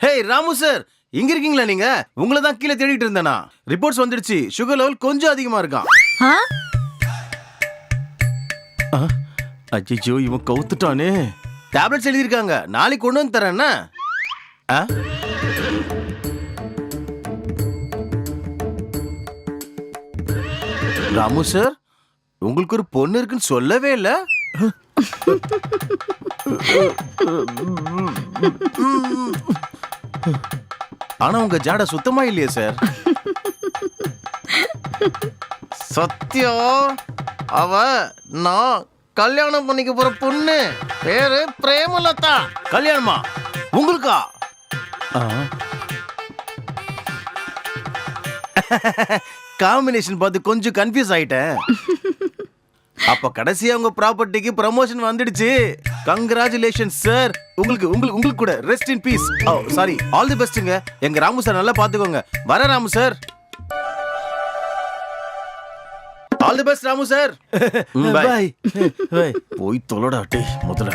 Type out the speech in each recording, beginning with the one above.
ஹே Ramu sir, இங்க இருக்கீங்களா நீங்க? உங்களை தான் கீழே தேடிட்டு இருந்தேனா. ரிப்போர்ட்ஸ் வந்துடுச்சு, சுகர் லெவல் கொஞ்சம் அதிகமா இருக்கான். அச்சோ, இவன் கவுத்துட்டானே. டேப்லெட்ஸ் எழுதியிருக்காங்க, நாளைக்கு கொண்டு வந்து தரேன்னா. ராமு சார், உங்களுக்கு ஒரு பொண்ணு இருக்குன்னு சொல்லவே இல்ல. ஆனா உங்க ஜாட சுத்தமா இல்லையே சார். சத்தியம், அவ நான் கல்யாணம் பண்ணிக்க போற பொண்ணு பேரு பிரேமலதா. கல்யாணமா உங்களுக்கா? காம்பினேஷன் பார்த்து கொஞ்சம் கன்ஃபியூஸ் ஆயிட்டேன். அப்ப கடைசியா உங்க ப்ராப்பர்ட்டிக்கு ப்ரமோஷன் வந்துடுச்சு. Congratulation sir. உங்களுக்கு கூட rest in peace. Sorry, all the பெஸ்ட்ங்க. எங்க ராமு சார் நல்லா பாத்துக்கோங்க. வர Ramu sir. All the best Ramu sir. Bye. போய் தொலைடா டேய் முதல்ல.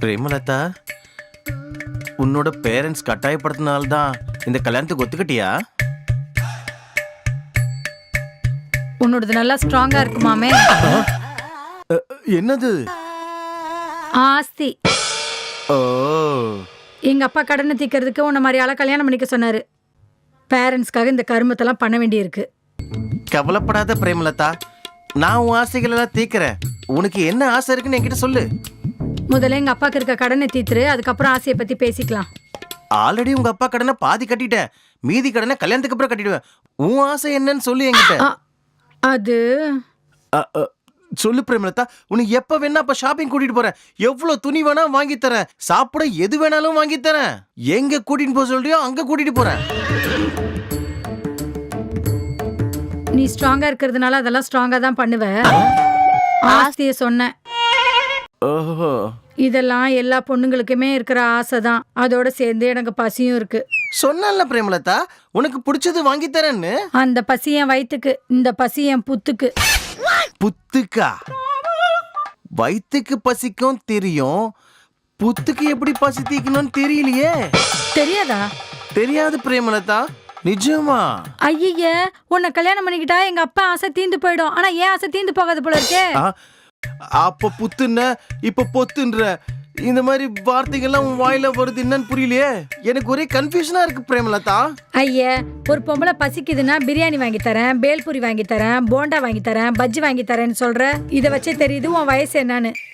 பிரேமலதா, உன்னோட பேரண்ட்ஸ் கட்டாயப்படுத்தினால்தான் இந்த கல்யாணத்துக்கு ஒத்துக்கிட்டியா? உன்னோடது நல்லா ஸ்ட்ராங்கா இருக்குமாமே. என்னது? ஆஸ்தி. ஓ, எங்க அப்பா கடனை தீக்கிறதுக்கு உன்ன மாதிரி ஆள கல்யாணம் பண்ணிக்க சொன்னாரு. பேரண்ட்ஸ்க்காக இந்த கருமத்தெல்லாம் பண்ண வேண்டியிருக்கு. கவலைப்படாத பிரேமலதா, நான் உன் ஆசைகள் எல்லாம் தீக்கிறேன். உனக்கு என்ன ஆசை இருக்குன்னு என்கிட்ட சொல்லு. முதல்ல எங்க அப்பாக்கு இருக்க கடனை தீத்துரு, அதுக்கப்புறம் ஆசையை பத்தி பேசிக்கலாம். ஆல்ரெடி உங்க அப்பா கடனை பாதி கட்டிட்டேன். மீதி கடனை கல்யாணத்துக்கு அப்புறம் கட்டிடுவேன். உன் ஆசை என்னன்னு சொல்லு என்கிட்ட. அது சொல்லு பிரேமலதா. உனக்கு எப்ப வேணா அப்ப ஷாப்பிங் கூட்டிட்டு போறேன். எவ்வளவு துணி வேணா வாங்கி தரேன். சாப்பிட எது வேணாலும் வாங்கி தரேன். எங்க கூட்டிட்டு போக சொல்றியோ அங்க கூட்டிட்டு போறேன். நீ ஸ்ட்ராங்கா இருக்கிறதுனால அதெல்லாம் ஸ்ட்ராங்கா தான் பண்ணுவ. ஆஸ்திய சொன்னேன். ஓஹோ, இதெல்லாம் எல்லா பொண்ணுங்களுக்குமே இருக்கிற ஆசை தான். அதோட சேர்ந்து எனக்கு பசியும் இருக்கு. சொன்னல பிரேமலதா, உனக்கு பிடிச்சது வாங்கி தரேன்னு. அந்த பசி என் வயித்துக்கு, இந்த பசி என் புத்துக்கு. புத்துக்கா? வயித்துக்கு பசிக்கும் தெரியும், புத்துக்கு எப்படி பசி தீக்கணும்னு தெரியலையே. தெரியாதா? தெரியாது பிரேமலதா, நிஜமா. ஐய, உன்னை கல்யாணம் பண்ணிக்கிட்டா எங்க அப்பா ஆசை தீந்து போயிடும். ஆனா ஏன் ஆசை தீந்து போகாது போல இருக்கே. அப்ப புத்துன்ன இப்ப பொத்துன்ற இந்த மாதிரி வார்த்தைகள்லாம் உன் வாயில வருது. என்னன்னு புரியலையே. எனக்கு ஒரே கன்ஃபியூஷனா இருக்கு பிரேமலதா. ஐய, ஒரு பொம்பளை பசிக்குதுன்னா பிரியாணி வாங்கி தரேன், பேல்பூரி வாங்கி தரேன், போண்டா வாங்கி தரேன், பஜ்ஜி வாங்கி தரேன்னு சொல்ற. இதை வச்சே தெரியுது உன் வயசு என்னன்னு.